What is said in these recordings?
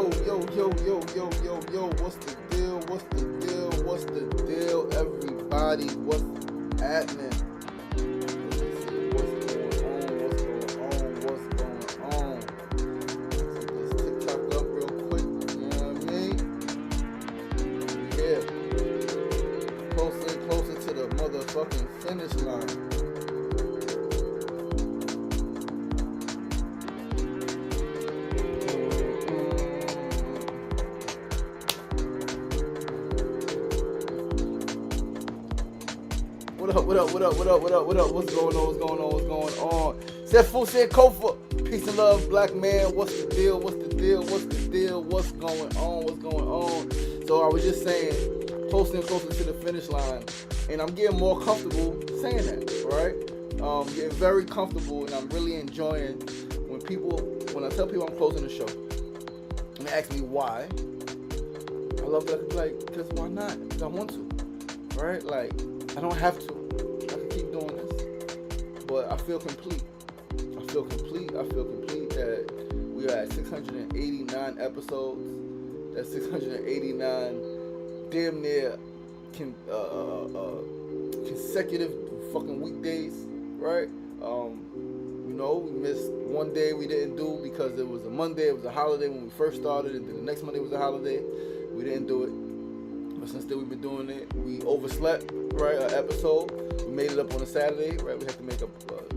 yo, what's the deal? What's the deal, everybody? What's happening? What's going on? Set this TikTok up real quick, you know what I mean? Yeah. Closer and closer to the motherfucking finish line. What up? What's going on? Said Fu said Kofa. Peace and love, black man. What's the deal? What's going on? So I was just saying, closer and closer to the finish line. And I'm getting more comfortable saying that, right? Getting very comfortable, and I'm really enjoying when I tell people I'm closing the show. And they ask me why. I love that, because why not? Because I want to, right? Like, I don't have to. I can keep doing this, but I feel complete. I feel complete that we are at 689 episodes. That's 689 damn near consecutive fucking weekdays, right? We missed one day we didn't do because it was a Monday, it was a holiday when we first started, and then the next Monday was a holiday. We didn't do it. But since then we've been doing it. We overslept, right? An episode. We made it up on a Saturday, right? We had to make up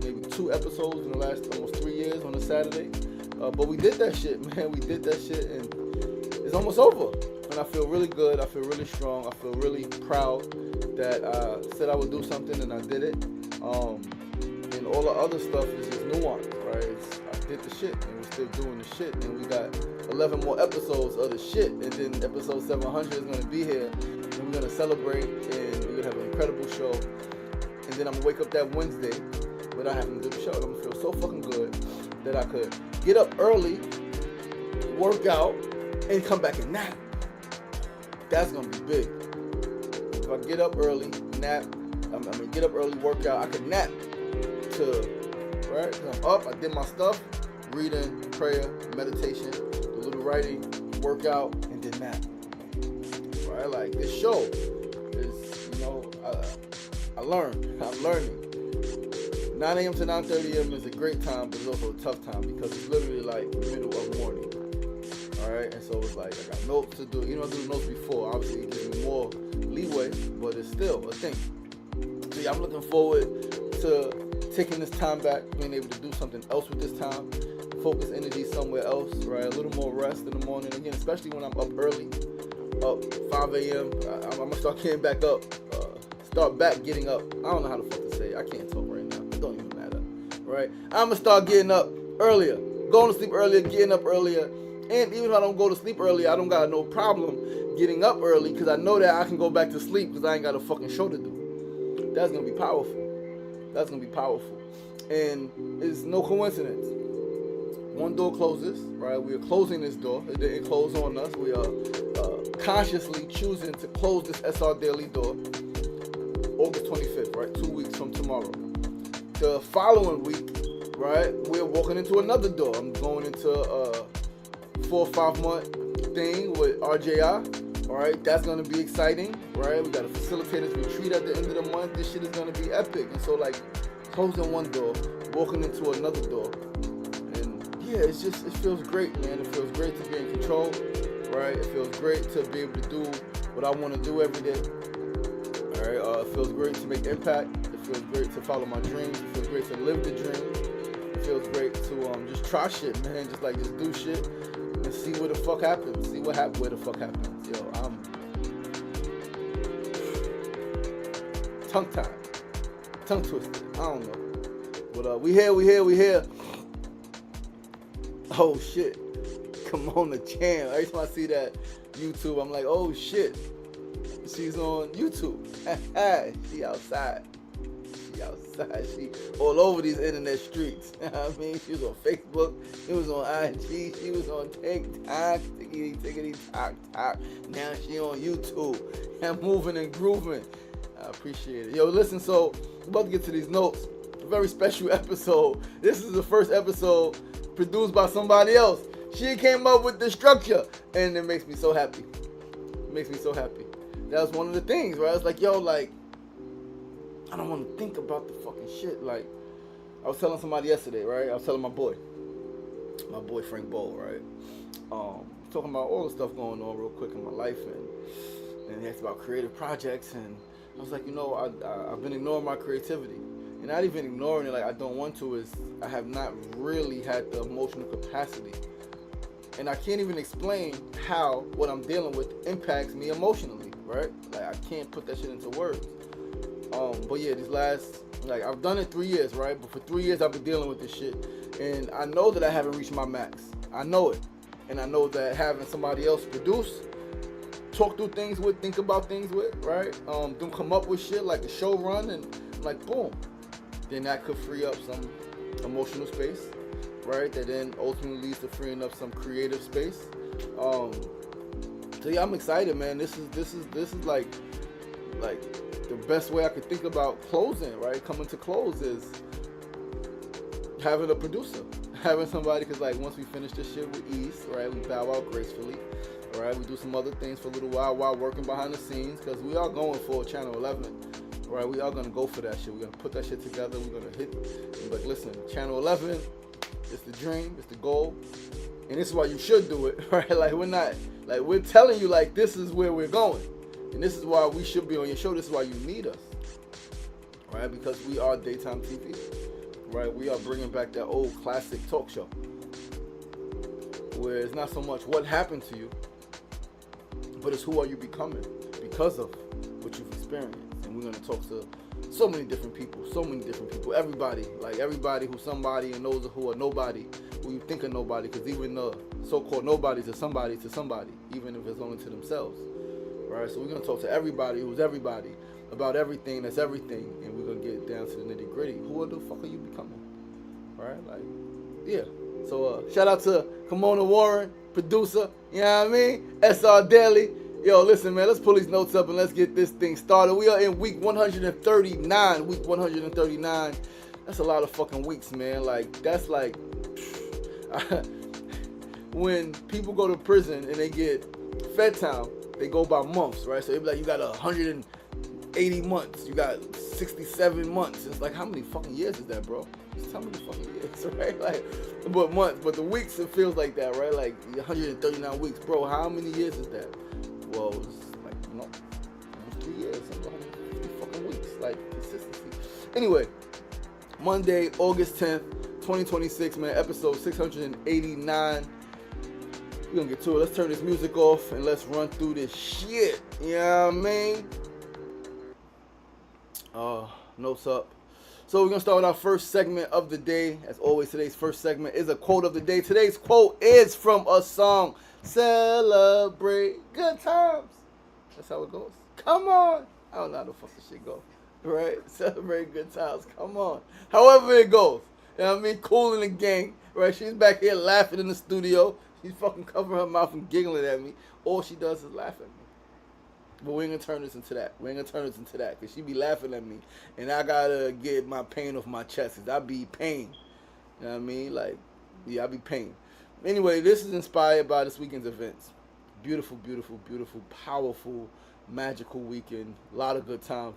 maybe 2 episodes in the last almost 3 years on a Saturday. But we did that shit, man. We did that shit, and it's almost over. And I feel really good. I feel really strong. I feel really proud that I said I would do something and I did it. And all the other stuff is just nuance, right? I did the shit, and we're still doing the shit, and we got 11 more episodes of the shit, and then episode 700 is going to be here, and we're going to celebrate, and we're going to have an incredible show, and then I'm going to wake up that Wednesday without having to do the show, and I'm going to feel so fucking good that I could get up early, work out, and come back and nap. That's going to be big. If I get up early, get up early, work out, I could nap right? I'm up, I did my stuff, reading, prayer, meditation, a little writing, workout, and then nap. Right? Like, this show is, I'm learning. 9 a.m. to 9:30 a.m. is a great time, but it's also a tough time because it's literally like the middle of morning. Alright? And so it's like, I got notes to do. I do the notes before. Obviously, it gives me more leeway, but it's still a thing. So yeah, I'm looking forward to taking this time back, being able to do something else with this time, focus energy somewhere else, right? A little more rest in the morning. Again, especially when I'm up early, up 5 a.m. I'm going to start getting back up, getting up. I don't know how the fuck to say it. I can't talk right now. It don't even matter, right? I'm going to start getting up earlier, going to sleep earlier, getting up earlier. And even if I don't go to sleep earlier, I don't got no problem getting up early because I know that I can go back to sleep because I ain't got a fucking show to do. That's going to be powerful. That's going to be powerful. And it's no coincidence. One door closes, right? We are closing this door. It didn't close on us. We are consciously choosing to close this SRDaily door August 25th, right? 2 weeks from tomorrow. The following week, right, we're walking into another door. I'm going into a 4 or 5 month thing with RJI. All right, that's going to be exciting, right? We got a facilitators retreat at the end of the month. This shit is going to be epic. And so, like, closing one door, walking into another door. And, yeah, it feels great, man. It feels great to be in control, right? It feels great to be able to do what I want to do every day. All right, it feels great to make impact. It feels great to follow my dreams. It feels great to live the dream. It feels great to just try shit, man. Just do shit and see where the fuck happens. Where the fuck happens. Yo, I'm tongue twisted. I don't know. But we here. Oh shit. Kimona Chan. Every time I see that YouTube, I'm like, oh shit. She's on YouTube. She outside. She all over these internet streets. I mean, she was on Facebook, she was on IG, she was on TikTok, tickety, talk. Now she on YouTube. I'm moving and grooving. I appreciate it. Yo, listen, so we're about to get to these notes. A very special episode. This is the first episode produced by somebody else. She came up with the structure, and it makes me so happy. It makes me so happy. That was one of the things, right? I was like, yo, like, I don't want to think about the fucking shit. Like, I was telling somebody yesterday, right? I was telling my boy Frank Bowl, right? Talking about all the stuff going on real quick in my life, and he asked about creative projects, and I was like, you know, I've been ignoring my creativity, and not even ignoring it like I don't want to, is I have not really had the emotional capacity, and I can't even explain how what I'm dealing with impacts me emotionally, right? Like I can't put that shit into words. But yeah, these last, like, I've done it 3 years, right? But for 3 years I've been dealing with this shit, and I know that I haven't reached my max. I know it, and I know that having somebody else produce, talk through things with, think about things with, right? Them come up with shit like a show run, and like boom, then that could free up some emotional space, right? That then ultimately leads to freeing up some creative space. So yeah, I'm excited, man. This is like the best way I could think about closing, right? Coming to close is having a producer, having somebody, because like once we finish this shit with ease, right, we bow out gracefully, all right, we do some other things for a little while working behind the scenes, because we are going for Channel 11, right? We are going to go for that shit. We're going to put that shit together. We're going to hit, like, listen, Channel 11, it's the dream, it's the goal, and this is why you should do it, right? Like we're telling you, like, this is where we're going, and this is why we should be on your show. This is why you need us, right? Because we are daytime TV. Right, we are bringing back that old classic talk show where it's not so much what happened to you, but it's who are you becoming because of what you've experienced. And we're going to talk to so many different people, everybody who's somebody, and those who are nobody, who you think are nobody, because even the so-called nobodies are somebody to somebody, even if it's only to themselves, right? So we're going to talk to everybody who's everybody, about everything that's everything, and we're gonna get down to the nitty gritty. Who the fuck are you becoming? Right? Like, yeah. So shout out to Kimona Warren, producer, you know what I mean? SRDaily. Yo, listen, man, let's pull these notes up and let's get this thing started. We are in week 139. Week 139. That's a lot of fucking weeks, man. Like, that's like when people go to prison and they get fed time, they go by months, right? So they be like, you got 180 months, you got 67 months. It's like, how many fucking years is that, bro? Just how many fucking years, right? Like, but months, but the weeks, it feels like that, right? Like 139 weeks, bro. How many years is that? Well, it's like, you know, 3 years, 150 fucking weeks, like consistency. Anyway, Monday, August 10th, 2026, man, episode 689. We're gonna get to it. Let's turn this music off and let's run through this shit. You know what I mean? Notes up. So we're gonna start with our first segment of the day. As always, today's first segment is a quote of the day. Today's quote is from a song, Celebrate Good Times. That's how it goes. Come on. I don't know how the fuck this shit goes. Right? Celebrate good times. Come on. However it goes. You know what I mean? Cool in the gang. Right? She's back here laughing in the studio. She's fucking covering her mouth and giggling at me. All she does is laugh at me. But we ain't gonna turn this into that. Because she be laughing at me. And I gotta get my pain off my chest. Because I be pain. You know what I mean? Like, yeah, I be pain. Anyway, this is inspired by this weekend's events. Beautiful, beautiful, beautiful, powerful, magical weekend. A lot of good times.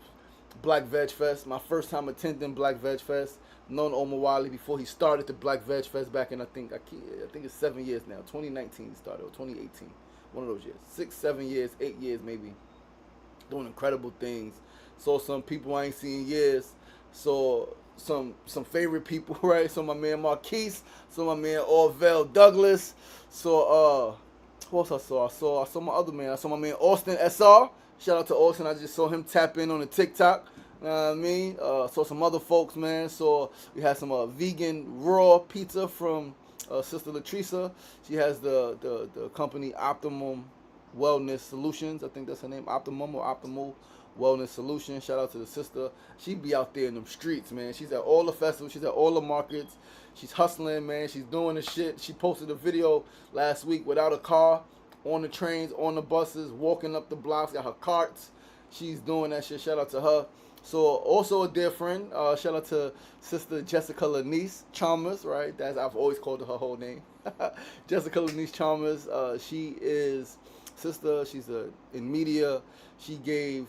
Black Veg Fest. My first time attending Black Veg Fest. Known Omar Wiley before he started the Black Veg Fest back in, I think it's 7 years now. 2019 he started, or 2018. One of those years. 6, 7 years, 8 years maybe. Doing incredible things. Saw some people I ain't seen in years. Saw some favorite people, right? Saw my man Marquise. Saw my man Orville Douglas. Saw who else I saw? I saw my other man. I saw my man Austin SR. Shout out to Austin. I just saw him tap in on the TikTok. You know what I mean? Saw some other folks, man. We had some vegan raw pizza from Sister Latrice. She has the company Optimum Wellness Solutions. I think that's her name, Optimum or Optimal Wellness Solutions. Shout out to the sister. She be out there in them streets, man. She's at all the festivals. She's at all the markets. She's hustling, man. She's doing the shit. She posted a video last week without a car, on the trains, on the buses, walking up the blocks, got her carts. She's doing that shit. Shout out to her. So also a dear friend. Shout out to Sister Jessica Lanice Chalmers, right? I've always called her whole name. Jessica Lanice Chalmers. She is sister. She's in media. She gave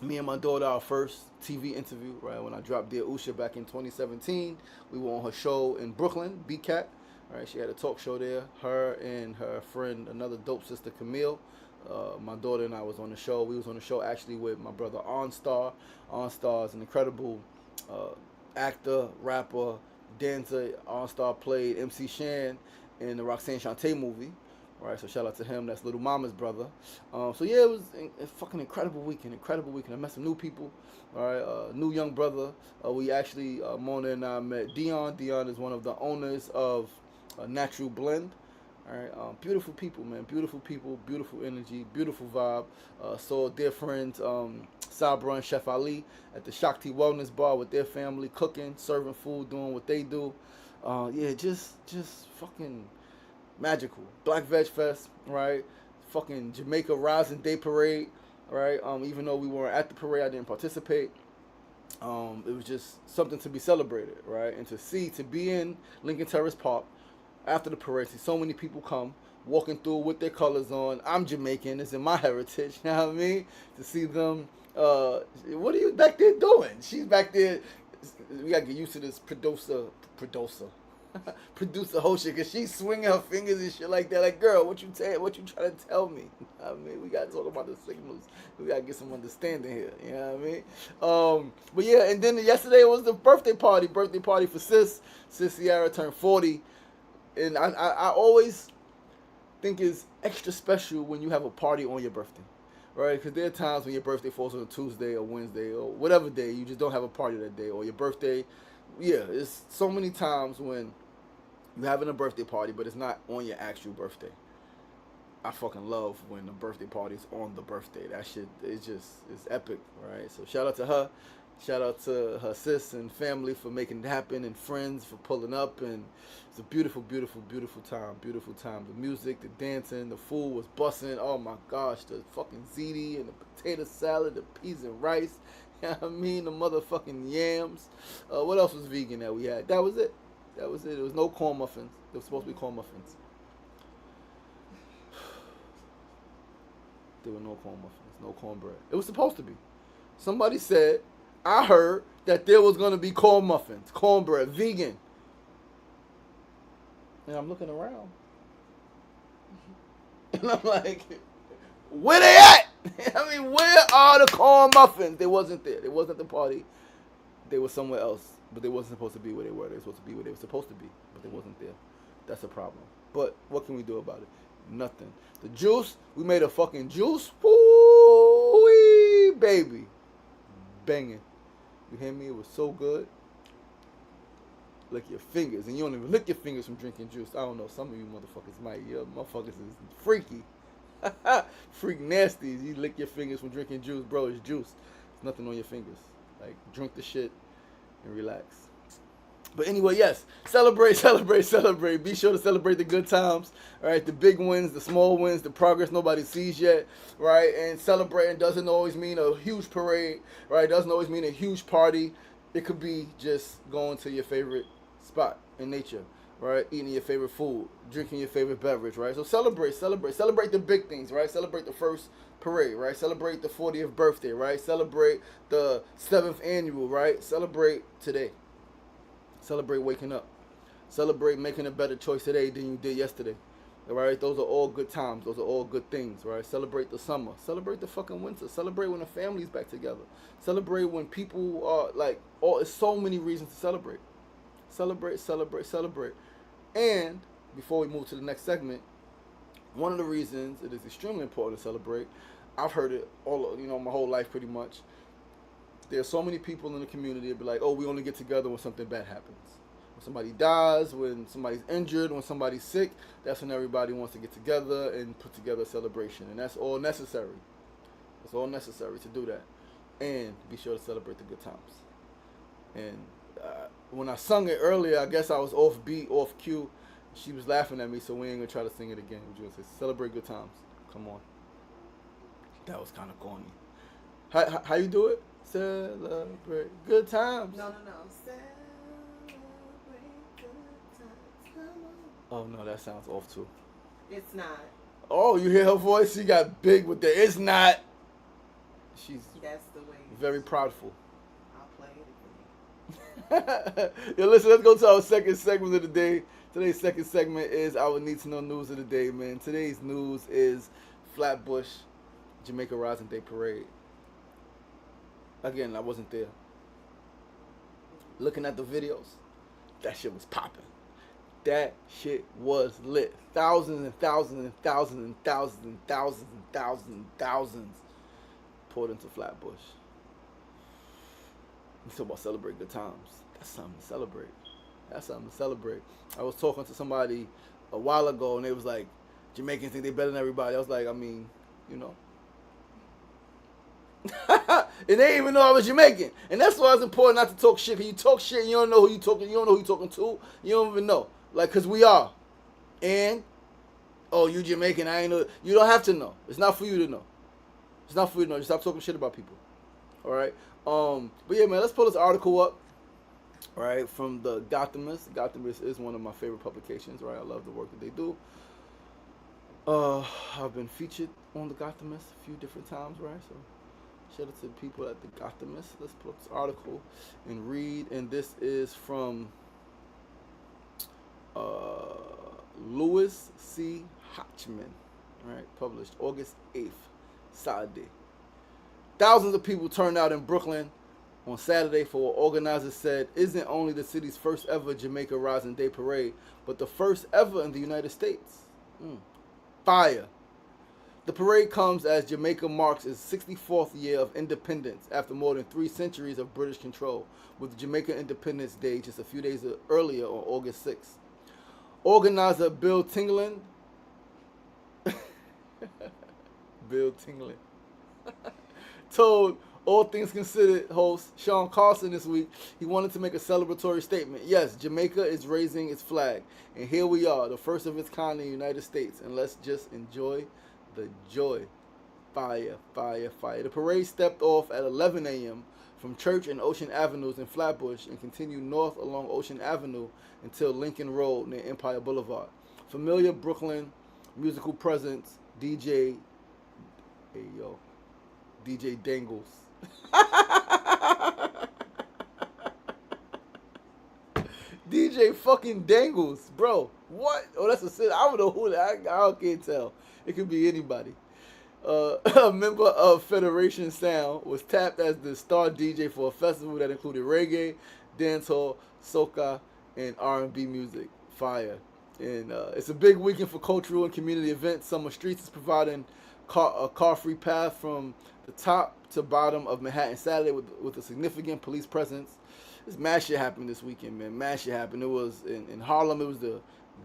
me and my daughter our first TV interview, right? When I dropped Dear Usha back in 2017, we were on her show in Brooklyn, BCAT, right? She had a talk show there. Her and her friend, another dope sister, Camille. My daughter and I was on the show. We was on the show actually with my brother OnStar. OnStar is an incredible actor, rapper, dancer. OnStar played MC Shan in the Roxanne Shante movie. Right, so shout out to him. That's Little Mama's brother. So yeah, it was a fucking incredible weekend. I met some new people. All right, new young brother. We actually Mona and I met Dion. Dion is one of the owners of Natural Blend. All right, beautiful people, man. Beautiful people, beautiful energy, beautiful vibe. Saw dear friends Sabra and Chef Ali at the Shakti Wellness Bar with their family, cooking, serving food, doing what they do. Yeah, just fucking magical. Black Veg Fest, right? Fucking Jamaica Rising Day Parade, right? Even though we weren't at the parade, I didn't participate. It was just something to be celebrated, right? And to be in Lincoln Terrace Park after the parade, see so many people come walking through with their colors on. I'm Jamaican, it's in my heritage, you know what I mean? To see them, what are you back there doing? She's back there. We gotta get used to this producer whole shit, cause she's swinging her fingers and shit like that. Like, girl, what you trying to tell me? I mean, we gotta talk about the signals. We gotta get some understanding here. You know what I mean? But yeah, and then yesterday was the birthday party for Sis Sierra turned 40, and I always think it's extra special when you have a party on your birthday, right? Because there are times when your birthday falls on a Tuesday or Wednesday or whatever day, you just don't have a party that day, or your birthday. Yeah, it's so many times when you're having a birthday party, but it's not on your actual birthday. I fucking love when the birthday party is on the birthday. That shit is it's epic, right? So shout out to her. Shout out to her sis and family for making it happen, and friends for pulling up. And it's a beautiful, beautiful, beautiful time. Beautiful time. The music, the dancing, the food was busting. Oh my gosh, the fucking ziti and the potato salad, the peas and rice. You know what I mean? The motherfucking yams. What else was vegan that we had? That was it. There was no corn muffins. There was supposed to be corn muffins. There were no corn muffins, no cornbread. It was supposed to be. Somebody said, I heard that there was going to be corn muffins, cornbread, vegan. And I'm looking around. And I'm like, where they at? I mean, where are the corn muffins? They wasn't there. They wasn't at the party. They were somewhere else. But they wasn't supposed to be where they were. They were supposed to be where they were supposed to be. But they wasn't there. That's a problem. But what can we do about it? Nothing. The juice, we made a fucking juice. Woo-wee, baby. Banging. You hear me? It was so good. Lick your fingers. And you don't even lick your fingers from drinking juice. I don't know. Some of you motherfuckers might. Yeah, motherfuckers is freaky. Freak nasties. You lick your fingers from drinking juice. Bro, it's juice. There's nothing on your fingers. Like, drink the shit and relax. But anyway, yes, celebrate. Be sure to celebrate the good times, right? The big wins, the small wins, the progress nobody sees yet, right? And celebrating doesn't always mean a huge parade, right? It doesn't always mean a huge party. It could be just going to your favorite spot in nature, right? Eating your favorite food, drinking your favorite beverage, right? So celebrate the big things, right? Celebrate the first parade, right? Celebrate the 40th birthday, right? Celebrate the 7th annual, right? Celebrate today. Celebrate waking up. Celebrate making a better choice today than you did yesterday. All right? Those are all good times. Those are all good things, right? Celebrate the summer. Celebrate the fucking winter. Celebrate when the family's back together. Celebrate when people are like, it's so many reasons to celebrate. Celebrate. And before we move to the next segment, one of the reasons it is extremely important to celebrate, I've heard it all, my whole life pretty much. There's so many people in the community that be like, oh, we only get together when something bad happens. When somebody dies, when somebody's injured, when somebody's sick, that's when everybody wants to get together and put together a celebration. And that's all necessary. It's all necessary to do that. And be sure to celebrate the good times. And when I sung it earlier, I guess I was off beat, off cue. She was laughing at me, so we ain't going to try to sing it again. We're just going to say, celebrate good times. Come on. That was kind of corny. How you do it? Celebrate good times. No. Celebrate good times. Come Oh no, that sounds off too. It's not. Oh, you hear her voice? She got big with the it's not. She's That's the way. very proudful. I'll play it Yo, listen, let's go to our second segment of the day. Today's second segment is our need to know news of the day, man. Today's news is Flatbush Jamaica Rising Day Parade. Again, I wasn't there. Looking at the videos, that shit was popping. That shit was lit. Thousands and thousands and thousands and thousands and thousands and thousands and thousands poured into Flatbush. You talk about celebrate good times. That's something to celebrate. That's something to celebrate. I was talking to somebody a while ago, and they was like, Jamaicans think they better than everybody. I was like, I mean, you know. And they didn't even know I was Jamaican. And that's why it's important not to talk shit. Because you talk shit and you don't know who you talking. You don't know who you talking to. You don't even know. Like, because we are. And, oh, you Jamaican, I ain't know. You don't have to know. It's not for you to know. It's not for you to know. Just stop talking shit about people. All right? But yeah, man, let's pull this article up. All right, from the Gothamist. Gothamist is one of my favorite publications, right? I love the work that they do. I've been featured on the Gothamist a few different times, right? So shout out to the people at the Gothamist. Let's pull up this article and read. And this is from Louis C. Hotchman, right? Published August 8th, Saturday. Thousands of people turned out in Brooklyn on Saturday for what organizers said isn't only the city's first ever Jamaica Rising Day Parade, but the first ever in the United States. Fire. The parade comes as Jamaica marks its 64th year of independence after more than 3 centuries of British control, with Jamaica Independence Day just a few days earlier on August 6th. Organizer Bill Tingland told All Things Considered host Sean Carson this week he wanted to make a celebratory statement. Yes, Jamaica is raising its flag, and here we are, the first of its kind in the United States, and let's just enjoy the joy. Fire, fire, fire. The parade stepped off at 11 a.m. from Church and Ocean Avenues in Flatbush and continued north along Ocean Avenue until Lincoln Road near Empire Boulevard. Familiar Brooklyn musical presence DJ Dangles. DJ fucking Dangles, bro. What? Oh, that's a sit. I don't know who that. I can't tell. It could be anybody. A member of Federation Sound was tapped as the star DJ for a festival that included reggae, dancehall, soca, and R&B music. Fire. And it's a big weekend for cultural and community events. Summer Streets is providing a car-free path from the top to bottom of Manhattan Saturday with a significant police presence. This mad shit happened this weekend, man. Mad shit happened. It was in Harlem. It was the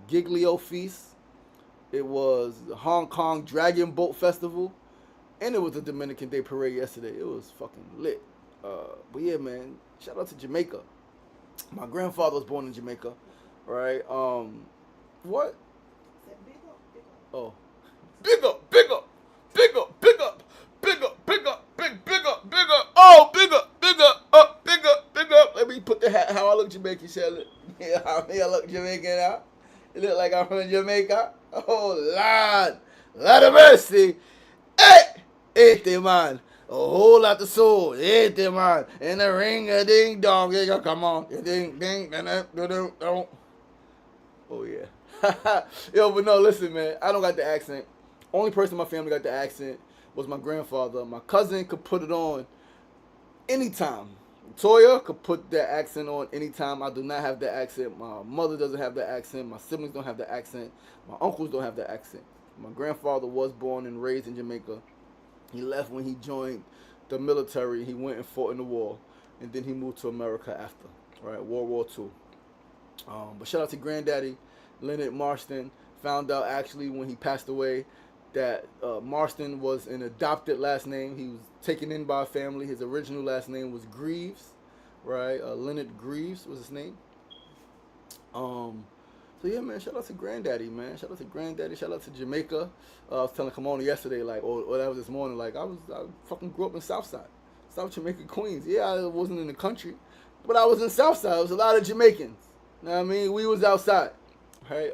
Giglio Feast. It was the Hong Kong Dragon Boat Festival. And it was the Dominican Day Parade yesterday. It was fucking lit. But yeah, man. Shout out to Jamaica. My grandfather was born in Jamaica. Right? What? Oh. Big up, big up, big up, big up, big up, big up, big up, big up. Oh, big up, big up, up, big up, big up. Let me put the hat how I look Jamaican, shall it? Yeah, how I look Jamaican now. It look like I'm from Jamaica. Oh, Lord of mercy. Hey, man. A whole lot of soul. Hey, man. And the ring a ding dong. Come on. Ding, ding, ding. Oh, yeah. Yo, but no, listen, man. I don't got the accent. Only person in my family got the accent was my grandfather. My cousin could put it on anytime. Toya could put that accent on anytime. I do not have the accent. My mother doesn't have the accent. My siblings don't have the accent. My uncles don't have the accent. My grandfather was born and raised in Jamaica. He left when he joined the military. He went and fought in the war. And then he moved to America after. Right, World War II. But shout out to Granddaddy, Leonard Marston. Found out actually when he passed away that Marston was an adopted last name. He was taken in by a family. His original last name was Greaves, right? Leonard Greaves was his name. So yeah, man, shout out to Granddaddy, man. Shout out to Granddaddy. Shout out to Jamaica. I was telling Kimona yesterday, like, or that was this morning, like, I fucking grew up in Southside, South Jamaica, Queens. Yeah, I wasn't in the country, but I was in Southside. There was a lot of Jamaicans. You know what I mean? We was outside. right?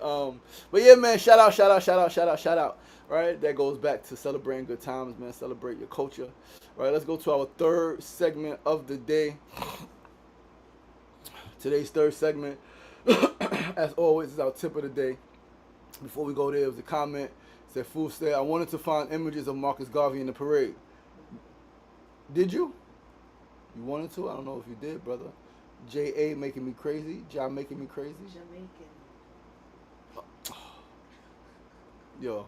But yeah, man, shout out, shout out, shout out, shout out, shout out. Right, that goes back to celebrating good times, man. Celebrate your culture. Right, let's go to our third segment of the day. Today's third segment, as always, is our tip of the day. Before we go there, there was a comment. It said, Fool said, I wanted to find images of Marcus Garvey in the parade. Did you? You wanted to? I don't know if you did, brother. J.A. making me crazy. Ja making me crazy. Jamaican. Yo.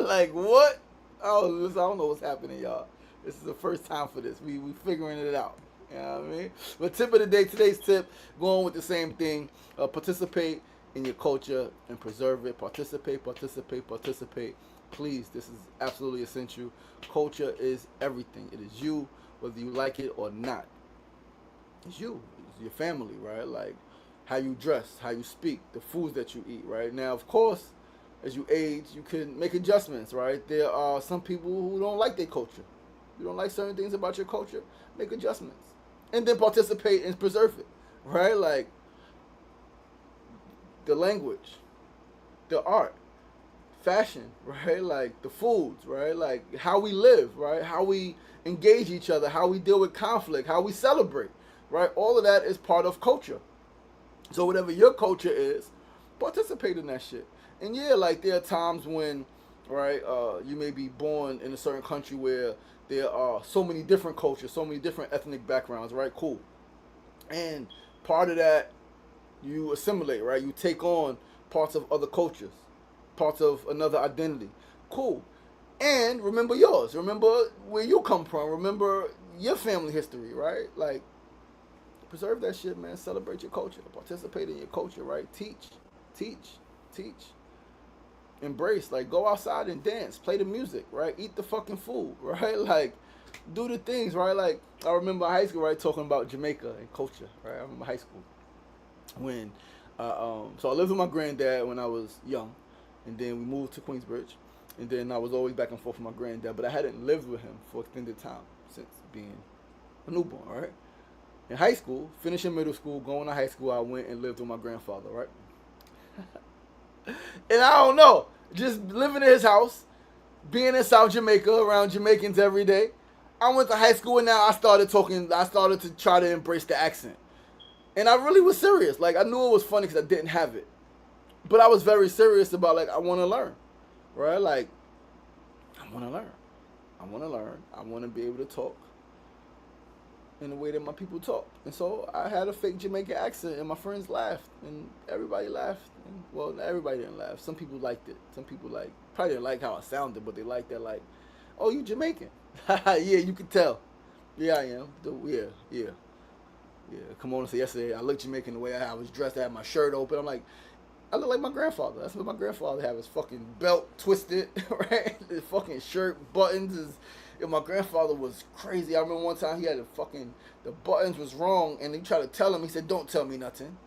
Like, what? Oh, I don't know what's happening, y'all. This is the first time for this. We figuring it out. You know what I mean? But tip of the day, today's tip, going with the same thing. Participate in your culture and preserve it. Participate, participate, participate. Please, this is absolutely essential. Culture is everything. It is you, whether you like it or not. It's you. It's your family, right? Like how you dress, how you speak, the foods that you eat, right? Now, of course, as you age, you can make adjustments, right? There are some people who don't like their culture. You don't like certain things about your culture, make adjustments. And then participate and preserve it, right? Like the language, the art, fashion, right? Like the foods, right? Like how we live, right? How we engage each other, how we deal with conflict, how we celebrate, right? All of that is part of culture. So whatever your culture is, participate in that shit. And yeah, like there are times when, right, you may be born in a certain country where there are so many different cultures, so many different ethnic backgrounds, right? Cool. And part of that, you assimilate, right? You take on parts of other cultures, parts of another identity. Cool. And remember yours. Remember where you come from. Remember your family history, right? Like, preserve that shit, man. Celebrate your culture. Participate in your culture, right? Teach. Embrace. Like, go outside and dance. Play the music, right? Eat the fucking food, right? Like, do the things, right? Like, I remember high school, right? Talking about Jamaica and culture, right? I remember high school when, so I lived with my granddad when I was young, and then we moved to Queensbridge, and then I was always back and forth with my granddad, but I hadn't lived with him for extended time since being a newborn, right? In high school, finishing middle school, going to high school, I went and lived with my grandfather, right? And I don't know, just living in his house, being in South Jamaica around Jamaicans every day. I went to high school and now I started to try to embrace the accent. And I really was serious. Like, I knew it was funny because I didn't have it. But I was very serious about, like, I want to learn, right? Like, I want to learn. I want to be able to talk in the way that my people talk. And so I had a fake Jamaican accent, and my friends laughed, and everybody laughed. And, well, everybody didn't laugh. Some people liked it. Some people probably didn't like how I sounded, but they liked that, like, oh, you Jamaican? Yeah, you can tell. Yeah, I am. Yeah. Come on and say yesterday I looked Jamaican the way I was dressed. I had my shirt open. I'm like, I look like my grandfather. That's what my grandfather had. His fucking belt twisted, right? His fucking shirt buttons. My grandfather was crazy. I remember one time he had the buttons was wrong, and he tried to tell him. He said, "Don't tell me nothing."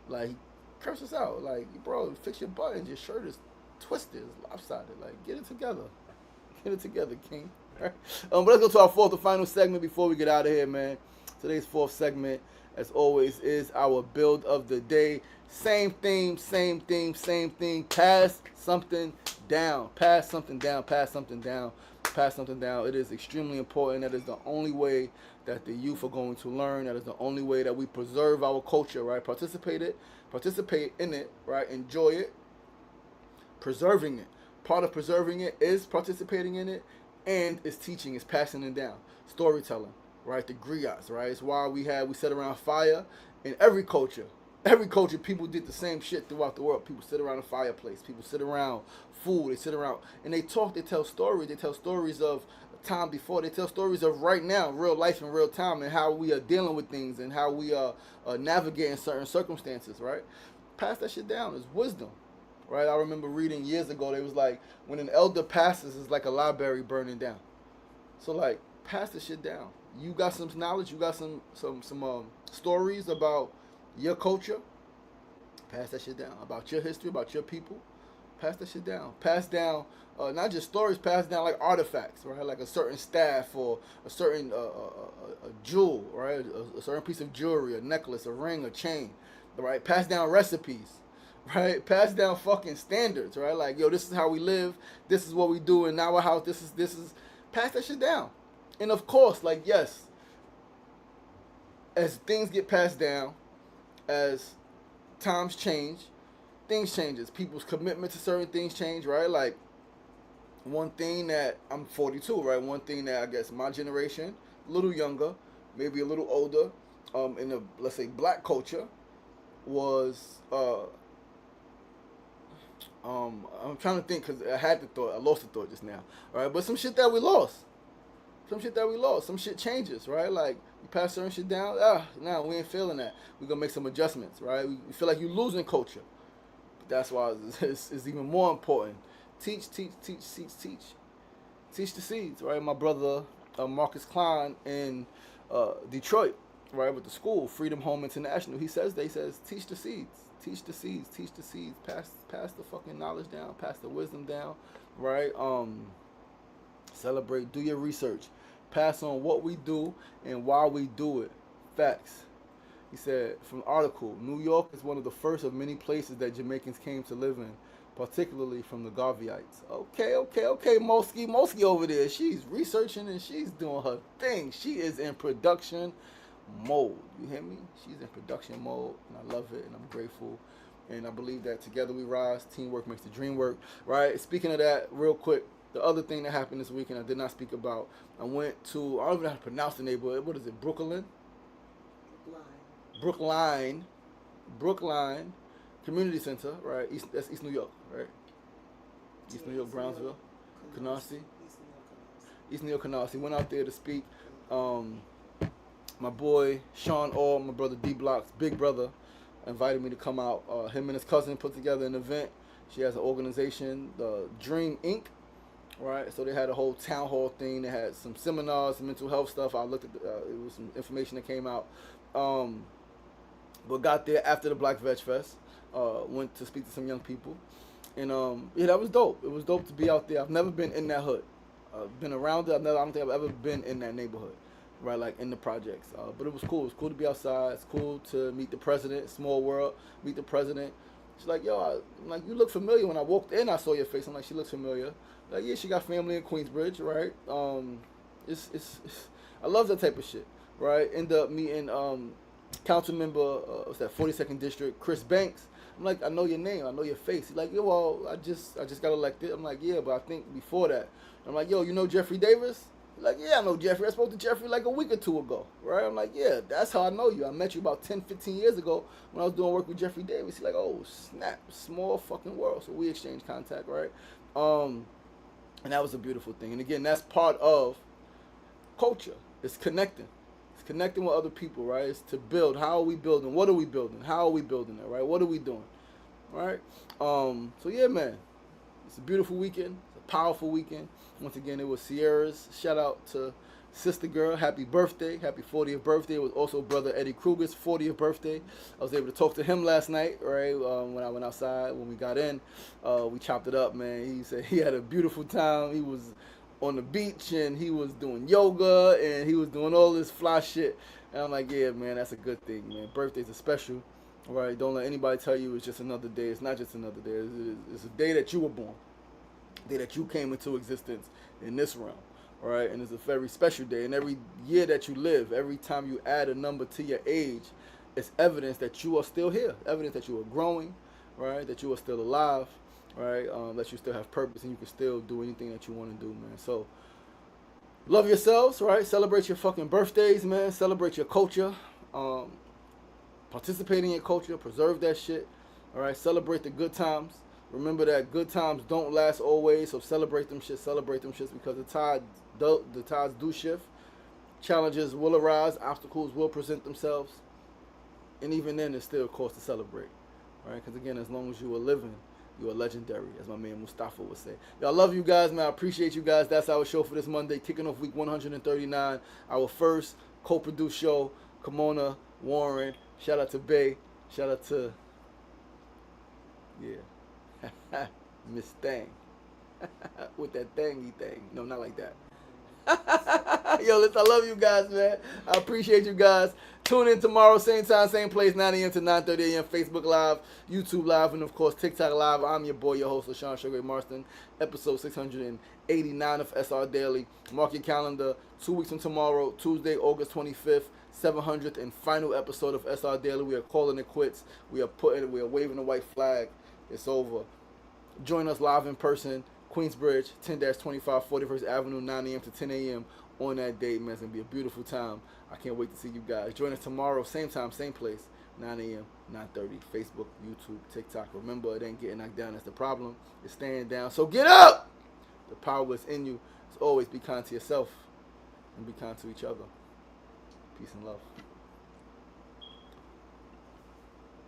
Like, he cursed us out. Like, bro, fix your buttons. Your shirt is twisted, it's lopsided. Like, get it together. Get it together, King. Right? But let's go to our fourth and final segment before we get out of here, man. Today's fourth segment, as always, is our build of the day. Same theme. Pass something down. It is extremely important. That is the only way that the youth are going to learn. That is the only way that we preserve our culture, right? Participate in it, right? Enjoy it. Preserving it. Part of preserving it is participating in it, and it's teaching, it's passing it down. Storytelling, right? The griots, right? It's why we sit around fire in every culture. Every culture, people did the same shit throughout the world. People sit around a fireplace. People sit around food. They sit around and they talk. They tell stories. They tell stories of time before. They tell stories of right now, real life in real time, and how we are dealing with things and how we are navigating certain circumstances, right? Pass that shit down. It's wisdom, right? I remember reading years ago, they was like, when an elder passes, it's like a library burning down. So, like, pass the shit down. You got some knowledge. You got some stories about your culture. Pass that shit down. About your history, about your people. Pass that shit down. Pass down, not just stories, pass down like artifacts, right? Like a certain staff or a certain a jewel, right? A certain piece of jewelry, a necklace, a ring, a chain. right? Pass down recipes, right? Pass down fucking standards, right? Like, yo, this is how we live. This is what we do in our house. This is pass that shit down. And of course, like, yes, as things get passed down, as times change, things changes. People's commitment to certain things change, right? Like, one thing that I'm 42, right? One thing that I guess my generation, a little younger, maybe a little older, in the, let's say, black culture, was I'm trying to think because I had the thought, I lost the thought just now, right? But some shit that we lost, some shit changes, right? Like, you pass certain shit down, nah, we ain't feeling that. We gonna make some adjustments, right? We feel like you losing culture. But that's why it's even more important. Teach, teach, teach, teach, teach. Teach the seeds, right? My brother Marcus Klein in Detroit, right, with the school Freedom Home International, he says teach the seeds, teach the seeds, teach the seeds, pass the fucking knowledge down, pass the wisdom down, right? Celebrate, do your research, pass on what we do and why we do it. Facts. He said from the article, New York is one of the first of many places that Jamaicans came to live in, particularly from the Garveyites. Okay, Mosky over there. She's researching and she's doing her thing. She is in production mode. You hear me? She's in production mode, and I love it, and I'm grateful. And I believe that together we rise. Teamwork makes the dream work, right? Speaking of that, real quick, the other thing that happened this weekend I did not speak about. I went to, I don't even know how to pronounce the neighborhood. What is it? Brooklyn? Brookline. Brookline Community Center, right? That's East New York, right? East New York, Brownsville, Canarsie. East New York, Canarsie. Went out there to speak. My boy Sean All, my brother D Block's big brother, invited me to come out. Him and his cousin put together an event. She has an organization, the Dream Inc., right? So they had a whole town hall thing. They had some seminars, some mental health stuff. I looked at it was some information that came out. But got there after the Black Veg Fest. Went to speak to some young people, and yeah, that was dope. It was dope to be out there. I've never been in that hood. I've been around it. I don't think I've ever been in that neighborhood, right? Like in the projects. But it was cool. It was cool to be outside. It's cool to meet the president. Small world. Meet the president. She's like, yo, I'm like, you look familiar. When I walked in, I saw your face. I'm like, she looks familiar. Like, yeah, she got family in Queensbridge, right? It's I love that type of shit, right? End up meeting council member, what's that, 42nd district, Chris Banks. I'm like, I know your name, I know your face. He's like, yo, well, I just got elected. I'm like, yeah, but I think before that. I'm like, yo, you know Jeffrey Davis? He's like, yeah, I know Jeffrey. I spoke to Jeffrey like a week or two ago, right? I'm like, yeah, that's how I know you. I met you about 10, 15 years ago when I was doing work with Jeffrey Davis. He's like, oh, snap, small fucking world. So we exchanged contact, right? And that was a beautiful thing. And again, that's part of culture. It's connecting. It's connecting with other people, right? It's to build. How are we building? What are we building? How are we building it, right? What are we doing, right? So yeah, man, it's a beautiful weekend. It's a powerful weekend. Once again, it was Sierra's. Shout out to Sister Girl. Happy birthday. Happy 40th birthday. It was also brother Eddie Kruger's 40th birthday. I was able to talk to him last night, right? When I went outside, when we got in, we chopped it up, man. He said he had a beautiful time. He was on the beach and he was doing yoga and he was doing all this fly shit. And I'm like, yeah, man, that's a good thing, man. Birthdays are special, right? Don't let anybody tell you it's just another day. It's not just another day. It's a day that you were born, a day that you came into existence in this realm, right? And it's a very special day. And every year that you live, every time you add a number to your age, it's evidence that you are still here, evidence that you are growing, right? That you are still alive, right? That you still have purpose and you can still do anything that you want to do, man. So love yourselves, right? Celebrate your fucking birthdays, man. Celebrate your culture. Participate in your culture. Preserve that shit. All right. Celebrate the good times. Remember that good times don't last always. So celebrate them shits. Celebrate them shits because the tides do shift. Challenges will arise. Obstacles will present themselves. And even then, it's still a cause to celebrate, right? Because again, as long as you are living, you are legendary, as my man Mustafa would say. Yo, I love you guys, man. I appreciate you guys. That's our show for this Monday, kicking off week 139. Our first co-produced show. Kimona, Warren. Shout out to Bay. Shout out to, yeah, Miss Thang. With that thangy thing. No, not like that. Yo, listen, I love you guys, man. I appreciate you guys. Tune in tomorrow, same time, same place, 9 a.m. to 9:30 a.m. Facebook Live, YouTube Live, and of course TikTok Live. I'm your boy, your host, LaShawn Sugar Marston. Episode 689 of SR Daily. Mark your calendar. 2 weeks from tomorrow, Tuesday, August 25th. 700th and final episode of SR Daily. We are calling it quits. We are waving the white flag. It's over. Join us live in person, Queensbridge, 10-25 41st Avenue, 9 a.m. to 10 a.m. on that date, man. It's going to be a beautiful time. I can't wait to see you guys. Join us tomorrow, same time, same place, 9 a.m., 9:30. Facebook, YouTube, TikTok. Remember, it ain't getting knocked down. That's the problem. It's staying down. So get up! The power is in you. As always, be kind to yourself and be kind to each other. Peace and love.